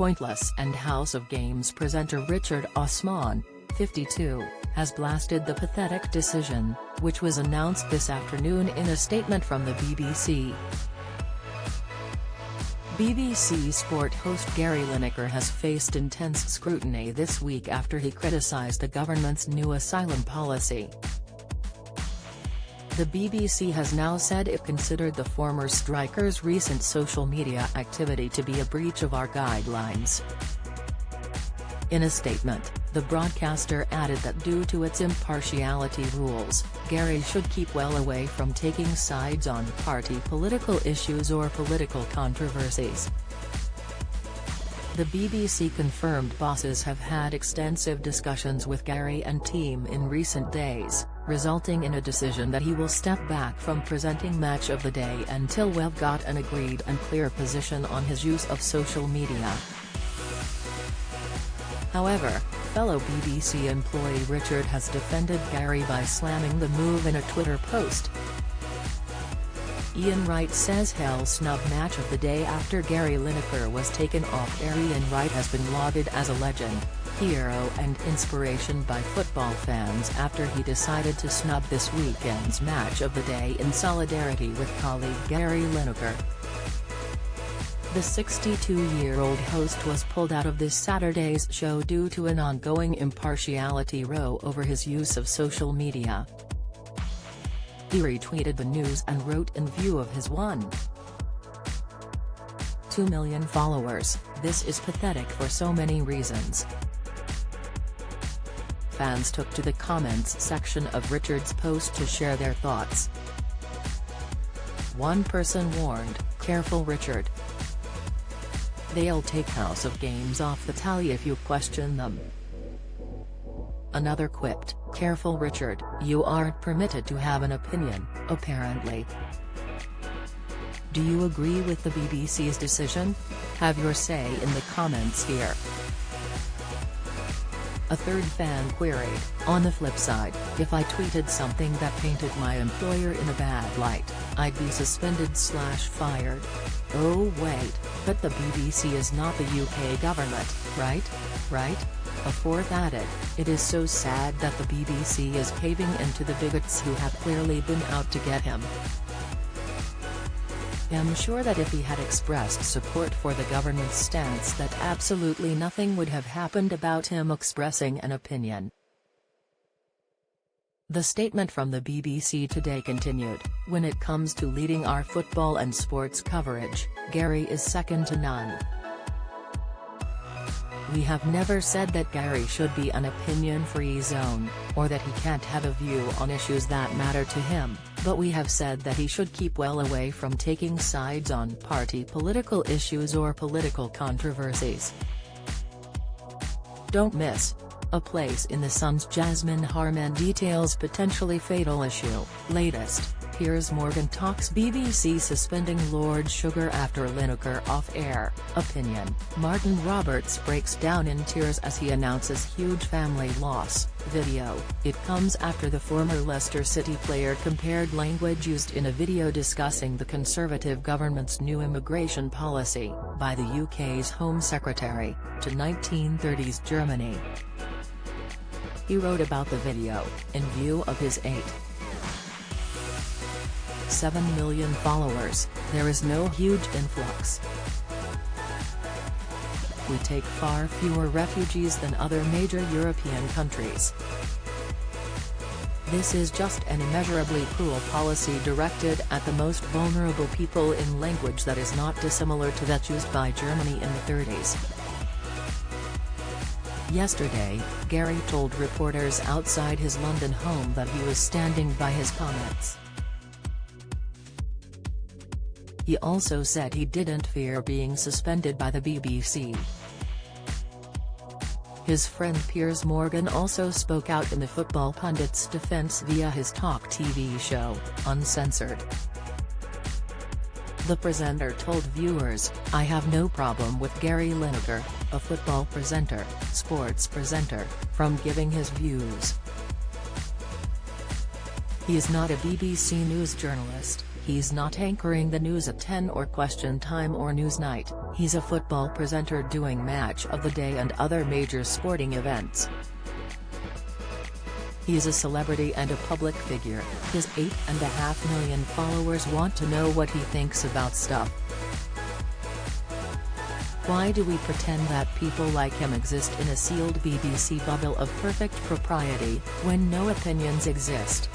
pointless, and House of Games presenter Richard Osman, 52, has blasted the pathetic decision, which was announced this afternoon in a statement from the BBC. BBC Sport host Gary Lineker has faced intense scrutiny this week after he criticised the government's new asylum policy. The BBC has now said it considered the former striker's recent social media activity to be a breach of our guidelines. In a statement, the broadcaster added that due to its impartiality rules, Gary should keep well away from taking sides on party political issues or political controversies. The BBC confirmed bosses have had extensive discussions with Gary and team in recent days, resulting in a decision that he will step back from presenting Match of the Day until we've got an agreed and clear position on his use of social media. However, fellow BBC employee Richard has defended Gary by slamming the move in a Twitter post. Ian Wright says he'll snub Match of the Day after Gary Lineker was taken off air. Ian Wright has been lauded as a legend, hero and inspiration by football fans after he decided to snub this weekend's Match of the Day in solidarity with colleague Gary Lineker. The 62-year-old host was pulled out of this Saturday's show due to an ongoing impartiality row over his use of social media. He retweeted the news and wrote, "In view of his 1.2 million followers, this is pathetic for so many reasons." Fans took to the comments section of Richard's post to share their thoughts. One person warned, "Careful Richard. They'll take House of Games off the tally if you question them." Another quipped, "Careful Richard, you aren't permitted to have an opinion, apparently." Do you agree with the BBC's decision? Have your say in the comments here. A third fan queried, "On the flip side, if I tweeted something that painted my employer in a bad light, I'd be suspended/fired. Oh wait, but the BBC is not the UK government, right? A fourth added, "It is so sad that the BBC is caving into the bigots who have clearly been out to get him." I'm sure that if he had expressed support for the government's stance that absolutely nothing would have happened about him expressing an opinion. The statement from the BBC today continued, "When it comes to leading our football and sports coverage, Gary is second to none. We have never said that Gary should be an opinion-free zone, or that he can't have a view on issues that matter to him, but we have said that he should keep well away from taking sides on party political issues or political controversies." Don't miss A Place in the Sun's Jasmine Harman details potentially fatal issue. Latest, Piers Morgan talks BBC suspending Lord Sugar after Lineker off-air. Opinion, Martin Roberts breaks down in tears as he announces huge family loss. Video, it comes after the former Leicester City player compared language used in a video discussing the Conservative government's new immigration policy, by the UK's Home Secretary, to 1930s Germany. He wrote about the video, "In view of his 8.7 million followers, there is no huge influx. We take far fewer refugees than other major European countries. This is just an immeasurably cruel policy directed at the most vulnerable people in language that is not dissimilar to that used by Germany in the 30s. Yesterday, Gary told reporters outside his London home that he was standing by his comments. He also said he didn't fear being suspended by the BBC. His friend Piers Morgan also spoke out in the football pundit's defence via his talk TV show, Uncensored. The presenter told viewers, "I have no problem with Gary Lineker, a football presenter, sports presenter, from giving his views. He is not a BBC News journalist. He's not anchoring the news at 10 or Question Time or Newsnight, he's a football presenter doing Match of the Day and other major sporting events. He's a celebrity and a public figure, his 8.5 million followers want to know what he thinks about stuff. Why do we pretend that people like him exist in a sealed BBC bubble of perfect propriety, when no opinions exist?